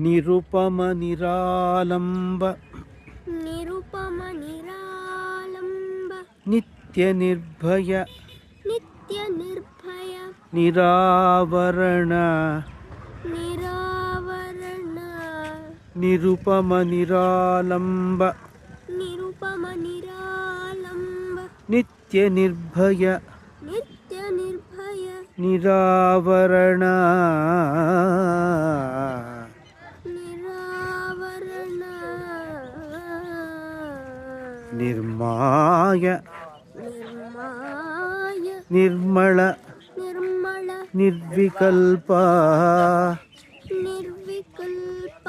ನಿರುಪಮ ನಿರಾಲಂಬ ನಿರುಪಮ ನಿರಾಲಂಬ ನಿತ್ಯ ನಿರ್ಭಯ ನಿತ್ಯ ನಿರ್ಭಯ ನಿರಾವರಣ ನಿರಾವರಣ ನಿರುಪಮ ನಿರಾಲಂಬ ನಿರುಪಮ ನಿರಾಲಂಬ ನಿತ್ಯ ನಿರ್ಭಯ ನಿತ್ಯ ನಿರ್ಭಯ ನಿರಾವರಣ ನಿರಾವರಣ ನಿರ್ಮಾಯ ನಿರ್ಮಾಯ ನಿರ್ಮಳ ನಿರ್ಮಳ ನಿರ್ವಿಕಲ್ಪ ನಿರ್ವಿಕಲ್ಪ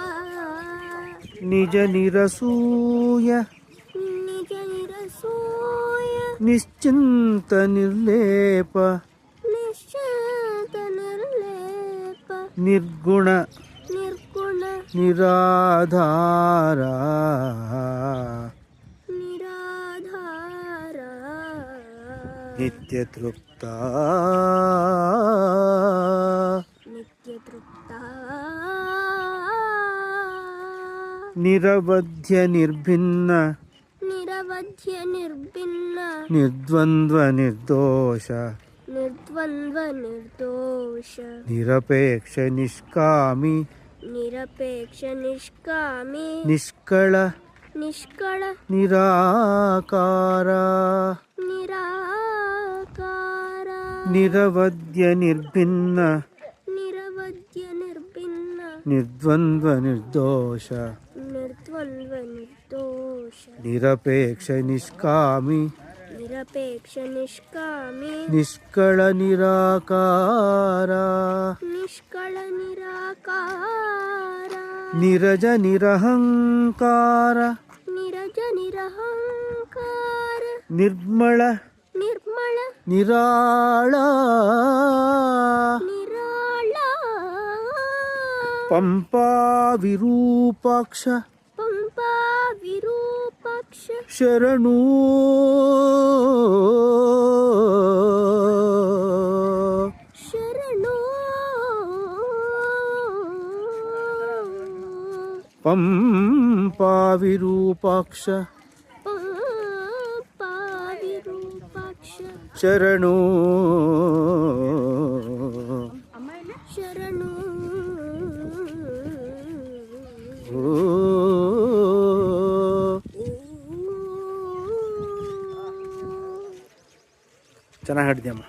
ನಿಜ ನಿರಸೂಯ ನಿಜ ನಿರಸೂಯ ನಿಶ್ಚಿಂತ ನಿರ್ಲೇಪ ನಿಶ್ಚಿತ ನಿರ್ಲೇಪ ನಿರ್ಗುಣ ನಿರ್ಗುಣ ನಿರಾಧಾರ ನಿರಾಧಾರ ನಿತ್ಯ ತೃಪ್ತ ನಿತ್ಯ ತೃಪ್ತ ನಿರವಧ್ಯ ನಿರ್ಭಿನ್ನ ನಿರವಧ್ಯ ನಿರ್ಭಿನ್ನ ನಿರ್ದ್ವಂದ್ವ ನಿರ್ದೋಷ ನಿರ್ದ್ವಂದ್ವ ನಿರ್ದೋಷ ನಿರಪೇಕ್ಷ ನಿಷ್ಕಾಮಿ ನಿರಪೇಕ್ಷ ನಿಷ್ಕಾಮಿ ನಿಷ್ಕಳ ನಿಷ್ಕಳ ನಿರಾಕಾರ ನಿರಾಕಾರ ನಿರವಧ್ಯ ನಿರ್ಭಿನ್ನ ನಿರವಧ್ಯ ನಿರ್ಭಿನ್ನ ನಿರ್ದ್ವಂದ್ವ ನಿರ್ದೋಷ ನಿರ್ದ್ವಂದ್ವ ನಿರ್ದೋಷ ನಿರಪೇಕ್ಷ ನಿಷ್ಕಾಮಿ ನಿರಪೇಕ್ಷ ನಿಷ್ಕಾಮಿ ನಿಷ್ಕಳ ನಿರಾಕಾರ ನಿಷ್ಕಳ ನಿರಾಕಾರ ನಿರಜ ನಿರಹಂಕಾರ ನಿರಜ ನಿರಹಂಕಾರ ನಿರ್ಮಳ ನಿರ್ಮಳ ನಿರಾಳ ನಿರಾಳ ಪಂಪಾ ವಿರೂಪಾಕ್ಷ ಪಂಪಾ ವಿರೂಪಾಕ್ಷ ಶರಣೂ ಶರಣೋ ಪಂಪಾ ವಿರೂಪಾಕ್ಷ ಪಂಪಾ ವಿರೂಪಾಕ್ಷ ಶರಣೂ ಶರಣೋ ಚೆನ್ನಾಗಿ ಹಾಡಿದ್ಯಮ್ಮ.